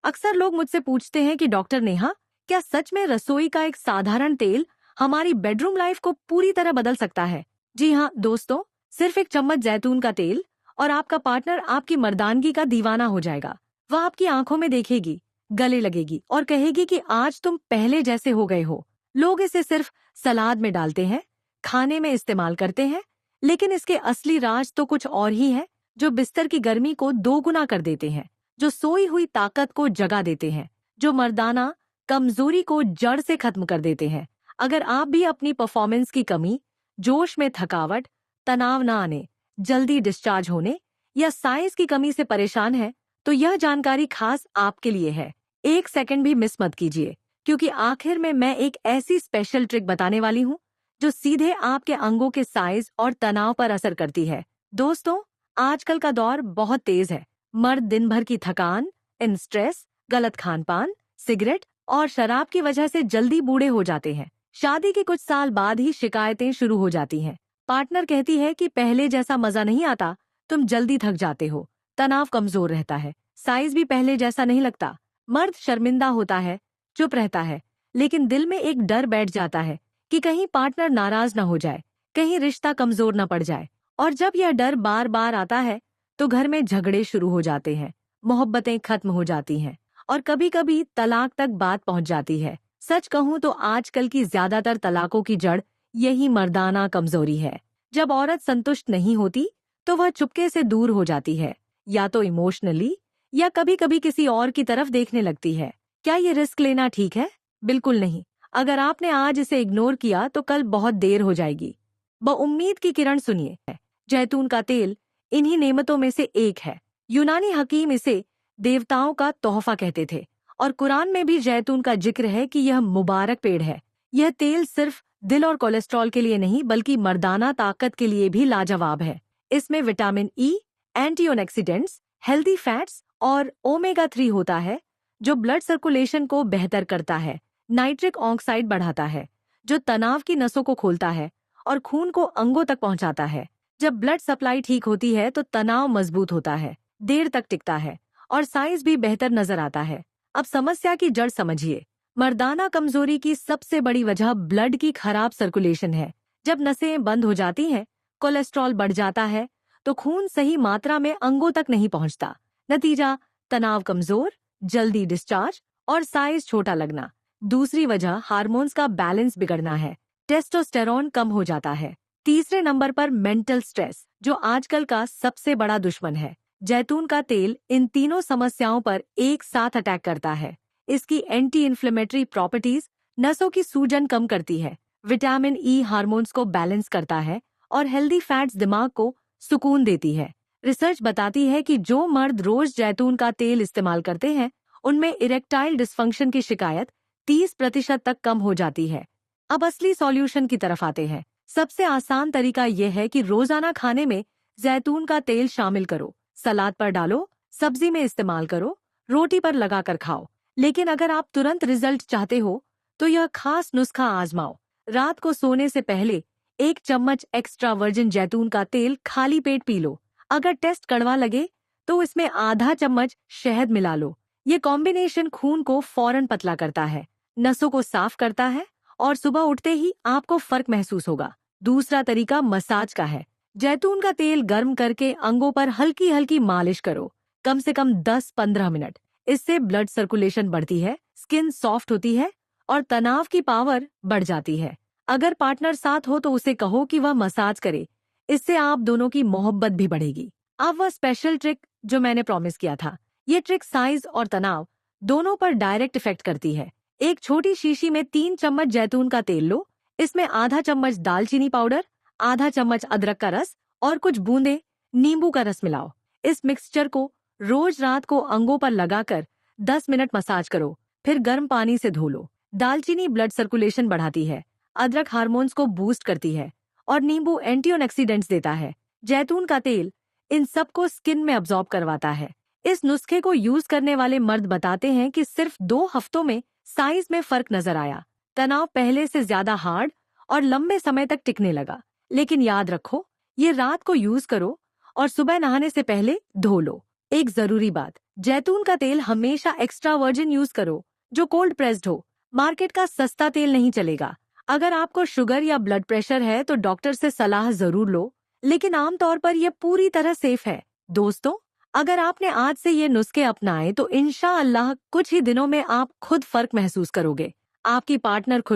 अक्सर लोग मुझसे पूछते हैं कि डॉक्टर नेहा, क्या सच में रसोई का एक साधारण तेल हमारी बेडरूम लाइफ को पूरी तरह बदल सकता है? जी हाँ दोस्तों, सिर्फ एक चम्मच जैतून का तेल और आपका पार्टनर आपकी मर्दानगी का दीवाना हो जाएगा। वह आपकी आंखों में देखेगी, गले लगेगी और कहेगी कि आज तुम पहले जैसे हो गए हो। लोग इसे सिर्फ सलाद में डालते हैं, खाने में इस्तेमाल करते हैं, लेकिन इसके असली राज तो कुछ और ही है, जो बिस्तर की गर्मी को दोगुना कर देते हैं, जो सोई हुई ताकत को जगा देते हैं, जो मर्दाना कमजोरी को जड़ से खत्म कर देते हैं। अगर आप भी अपनी परफॉर्मेंस की कमी, जोश में थकावट, तनाव न आने, जल्दी डिस्चार्ज होने या साइज की कमी से परेशान हैं, तो यह जानकारी खास आपके लिए है। एक सेकंड भी मिस मत कीजिए, क्योंकि आखिर में मैं एक ऐसी स्पेशल ट्रिक बताने वाली हूँ जो सीधे आपके अंगों के साइज और तनाव पर असर करती है। दोस्तों, आजकल का दौर बहुत तेज है। मर्द दिन भर की थकान, स्ट्रेस, गलत खान पान, सिगरेट और शराब की वजह से जल्दी बूढ़े हो जाते हैं। शादी के कुछ साल बाद ही शिकायतें शुरू हो जाती हैं। पार्टनर कहती है कि पहले जैसा मजा नहीं आता, तुम जल्दी थक जाते हो, तनाव कमजोर रहता है, साइज भी पहले जैसा नहीं लगता। मर्द शर्मिंदा होता है, चुप रहता है, लेकिन दिल में एक डर बैठ जाता है कि कहीं पार्टनर नाराज न हो जाए, कहीं रिश्ता कमजोर न पड़ जाए। और जब यह डर बार बार आता है तो घर में झगड़े शुरू हो जाते हैं, मोहब्बतें खत्म हो जाती हैं और कभी कभी तलाक तक बात पहुंच जाती है। सच कहूं तो आजकल की ज्यादातर तलाकों की जड़ यही मर्दाना कमजोरी है। जब औरत संतुष्ट नहीं होती तो वह चुपके से दूर हो जाती है, या तो इमोशनली या कभी कभी किसी और की तरफ देखने लगती है। क्या ये रिस्क लेना ठीक है? बिल्कुल नहीं। अगर आपने आज इसे इग्नोर किया तो कल बहुत देर हो जाएगी। उम्मीद की किरण सुनिए। जैतून का तेल इन्हीं नेमतों में से एक है। यूनानी हकीम इसे देवताओं का तोहफा कहते थे और कुरान में भी जैतून का जिक्र है कि यह मुबारक पेड़ है। यह तेल सिर्फ दिल और कोलेस्ट्रॉल के लिए नहीं बल्कि मर्दाना ताकत के लिए भी लाजवाब है। इसमें vitamin E, antioxidants, healthy fats और ओमेगा 3 होता है, जो ब्लड सर्कुलेशन को बेहतर करता है। नाइट्रिक ऑक्साइड बढ़ाता है, जो तनाव की नसों को खोलता है और खून को अंगों तक पहुंचाता है। जब ब्लड सप्लाई ठीक होती है तो तनाव मजबूत होता है, देर तक टिकता है और साइज भी बेहतर नजर आता है। अब समस्या की जड़ समझिए। मर्दाना कमजोरी की सबसे बड़ी वजह ब्लड की खराब सर्कुलेशन है। जब नसें बंद हो जाती हैं, कोलेस्ट्रॉल बढ़ जाता है तो खून सही मात्रा में अंगों तक नहीं पहुंचता। नतीजा, तनाव कमजोर, जल्दी डिस्चार्ज और साइज छोटा लगना। दूसरी वजह हार्मोन्स का बैलेंस बिगड़ना है। टेस्टोस्टेरोन कम हो जाता है। तीसरे नंबर पर मेंटल स्ट्रेस, जो आजकल का सबसे बड़ा दुश्मन है। जैतून का तेल इन तीनों समस्याओं पर एक साथ अटैक करता है। इसकी एंटी इन्फ्लेमेटरी प्रॉपर्टीज नसों की सूजन कम करती है, विटामिन ई हार्मोन्स को बैलेंस करता है और हेल्दी फैट्स दिमाग को सुकून देती है। रिसर्च बताती है कि जो मर्द रोज जैतून का तेल इस्तेमाल करते हैं, उनमें इरेक्टाइल डिस्फंक्शन की शिकायत 30% तक कम हो जाती है। अब असली सॉल्यूशन की तरफ आते हैं। सबसे आसान तरीका यह है कि रोजाना खाने में जैतून का तेल शामिल करो। सलाद पर डालो, सब्जी में इस्तेमाल करो, रोटी पर लगाकर खाओ। लेकिन अगर आप तुरंत रिजल्ट चाहते हो तो यह खास नुस्खा आजमाओ। रात को सोने से पहले 1 चम्मच एक्स्ट्रा वर्जिन जैतून का तेल खाली पेट पी लो। अगर टेस्ट कड़वा लगे तो इसमें आधा चम्मच शहद मिला लो। ये कॉम्बिनेशन खून को फौरन पतला करता है, नसों को साफ करता है और सुबह उठते ही आपको फर्क महसूस होगा। दूसरा तरीका मसाज का है। जैतून का तेल गर्म करके अंगों पर हल्की हल्की मालिश करो, कम से कम 10-15 मिनट। इससे ब्लड सर्कुलेशन बढ़ती है, स्किन सॉफ्ट होती है और तनाव की पावर बढ़ जाती है। अगर पार्टनर साथ हो तो उसे कहो कि वह मसाज करे, इससे आप दोनों की मोहब्बत भी बढ़ेगी। अब वह स्पेशल ट्रिक जो मैंने प्रॉमिस किया था। ये ट्रिक साइज और तनाव दोनों पर डायरेक्ट इफेक्ट करती है। एक छोटी शीशी में 3 चम्मच जैतून का तेल लो। इसमें आधा चम्मच दालचीनी पाउडर, आधा चम्मच अदरक का रस और कुछ बूंदे नींबू का रस मिलाओ। इस मिक्सचर को रोज रात को अंगों पर लगाकर 10 मिनट मसाज करो, फिर गर्म पानी से धो लो। दालचीनी ब्लड सर्कुलेशन बढ़ाती है, अदरक हार्मोन्स को बूस्ट करती है और नींबू एंटीऑक्सीडेंट्स देता है। जैतून का तेल इन सबको स्किन में अब्सॉर्ब करवाता है। इस नुस्खे को यूज करने वाले मर्द बताते हैं कि सिर्फ 2 हफ्तों में साइज में फर्क नजर आया, तनाव पहले से ज्यादा हार्ड और लंबे समय तक टिकने लगा। लेकिन याद रखो, ये रात को यूज करो और सुबह नहाने से पहले धो लो। एक जरूरी बात, जैतून का तेल हमेशा एक्स्ट्रा वर्जिन यूज करो, जो कोल्ड प्रेस्ड हो। मार्केट का सस्ता तेल नहीं चलेगा। अगर आपको शुगर या ब्लड प्रेशर है तो डॉक्टर से सलाह जरूर लो, लेकिन आमतौर पर यह पूरी तरह सेफ है। दोस्तों, अगर आपने आज से ये नुस्खे अपनाए तो इंशाअल्लाह कुछ ही दिनों में आप खुद फर्क महसूस करोगे। आपकी पार्टनर खुश